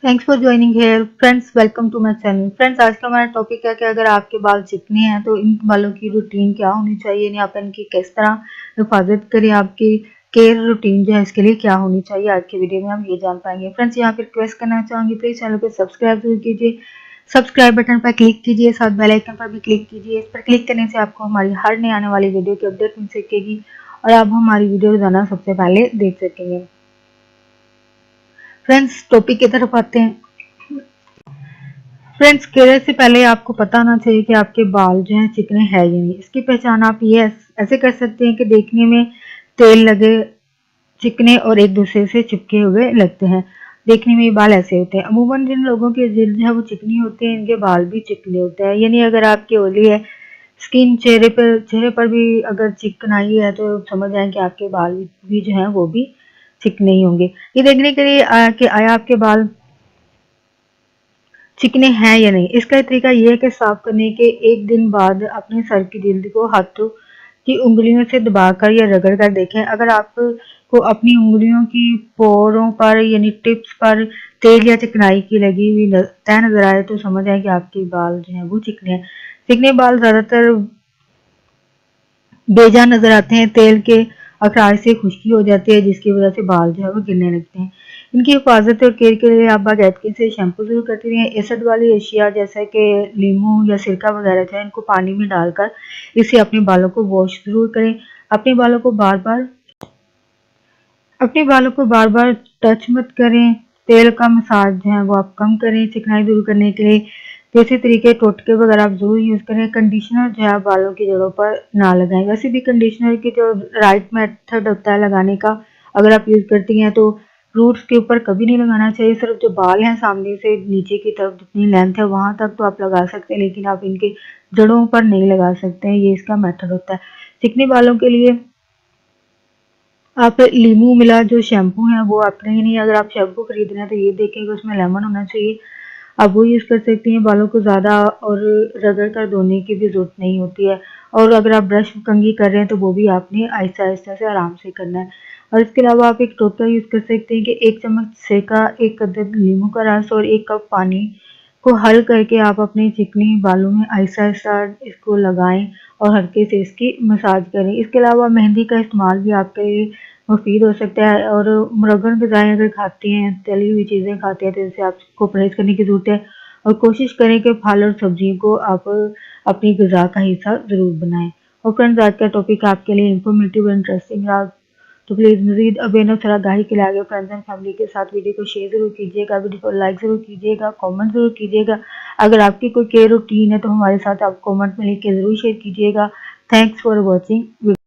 Thanks for joining here friends, welcome to my channel. Friends, आज का हमारा topic है कि अगर आपके बाल चिकने हैं तो इन बालों की रूटीन क्या होनी चाहिए, यानी आप इनकी किस तरह हिफाजत करें, आपकी केयर रूटीन जो है इसके लिए क्या होनी चाहिए। आज की वीडियो में हम ये जान पाएंगे। फ्रेंड्स, यहाँ पे रिक्वेस्ट करना चाहूँगी, प्लीज़ चैनल को सब्सक्राइब जरूर कीजिए। सब्सक्राइब बटन पर क्लिक कीजिए, साथ बेल आइकन पर भी क्लिक कीजिए। इस पर क्लिक करने से आपको हमारी हर नई आने वाली वीडियो की अपडेट मिल सकेगी और आप हमारी वीडियो रोजाना सबसे पहले देख सकेंगे। फ्रेंड्स, टॉपिक की तरफ आते हैं। फ्रेंड्स, केयर से पहले आपको पता होना चाहिए कि आपके बाल जो हैं चिकने हैं या नहीं। इसकी पहचान आप ये ऐसे कर सकते हैं कि देखने में तेल लगे चिकने और एक दूसरे से चिपके हुए लगते हैं। देखने में ये बाल ऐसे होते हैं। अमूमन जिन लोगों की जिल्द है वो चिकनी होती है, इनके बाल भी चिकने होते हैं। यानी अगर आपकी ऑयली है स्किन, चेहरे पर भी अगर चिकनाई है तो समझ जाएं कि आपके बाल भी जो है वो भी चिकने ही होंगे। ये देखने के लिए कि आया आपके बाल चिकने हैं या नहीं, इसका तरीका ये है कि साफ करने के एक दिन बाद अपने सर की जिल्द को हाथों की उंगलियों से दबाकर या रगड़ कर देखें। अगर आपको अपनी उंगलियों की पोरों पर यानी टिप्स पर तेल या चिकनाई की लगी हुई तह नजर आए तो समझ आए कि आपके बाल जो है वो चिकने हैं। चिकने बाल ज्यादातर बेजान नजर आते हैं। तेल के अखराज से खुश्की हो जाती है जिसकी वजह से बाल जो है वो गिरने लगते हैं। इनकी हिफाजत और केयर के लिए आप बाकायदगी से शैम्पू जरूर करते रहें। एसिड वाली अशिया जैसे कि लीमू या सिरका वगैरह जो है इनको पानी में डालकर इससे अपने बालों को वॉश जरूर करें। अपने बालों को बार बार अपने बालों को बार बार टच मत करें। तेल का मसाज जो है वो आप कम करें चिकनाई दूर करने के लिए। देसी तरीके टोटके वगैरह आप जरूर यूज करें। कंडीशनर जो है बालों की जड़ों पर ना लगाएं। वैसे भी कंडीशनर की जो राइट मेथड होता है लगाने का, अगर आप यूज करती हैं तो रूट्स के ऊपर कभी नहीं लगाना चाहिए। सिर्फ जो बाल हैं सामने से नीचे की तरफ जितनी लेंथ है वहां तक तो आप लगा सकते हैं, लेकिन आप इनके जड़ों पर नहीं लगा सकते हैं। ये इसका मेथड होता है। चिकने बालों के लिए आप लीमू मिला जो शैम्पू है वो आप नहीं, अगर आप शैम्पू खरीद रहे हैं तो ये देखें कि उसमें लेमन होना चाहिए। आप वो यूज़ कर सकती हैं। बालों को ज़्यादा और रगड़ कर धोने की भी ज़रूरत नहीं होती है। और अगर आप ब्रश कंघी कर रहे हैं तो वो भी आपने आहिस्ता आहिस्ता से आराम से करना है। और इसके अलावा आप एक टोटका यूज़ कर सकते हैं कि 1 चम्मच सेका, 1 अदद नींबू का रस और 1 कप पानी को हल करके आप अपने चिकने बालों में आहिस्ता आहिस्ता इसको लगाएं और हल्के से इसकी मसाज करें। इसके अलावा मेहंदी का इस्तेमाल भी आपके लिए मुफीद हो सकता है। और मुरगन ग़िज़ाएँ अगर खाती हैं, तली हुई चीज़ें खाते हैं तो इससे आपको परहेज़ करने की ज़रूरत है। और कोशिश करें कि फल और सब्जियों को आप अपनी ग़िज़ा का हिस्सा ज़रूर बनाएं। और फ्रेंड्स, आज का टॉपिक आपके लिए इन्फॉर्मेटिव और इंटरेस्टिंग रहा तो प्लीज़ मज़ीद अवेयरनेस और आगाही के लिए आगे फ्रेंड्स एंड फैमिली के साथ वीडियो को शेयर ज़रूर कीजिएगा, वीडियो को लाइक ज़रूर कीजिएगा, कमेंट ज़रूर कीजिएगा। अगर आपकी कोई केयर रूटीन है तो हमारे साथ आप कमेंट में लिख के ज़रूर शेयर कीजिएगा। Thanks for watching.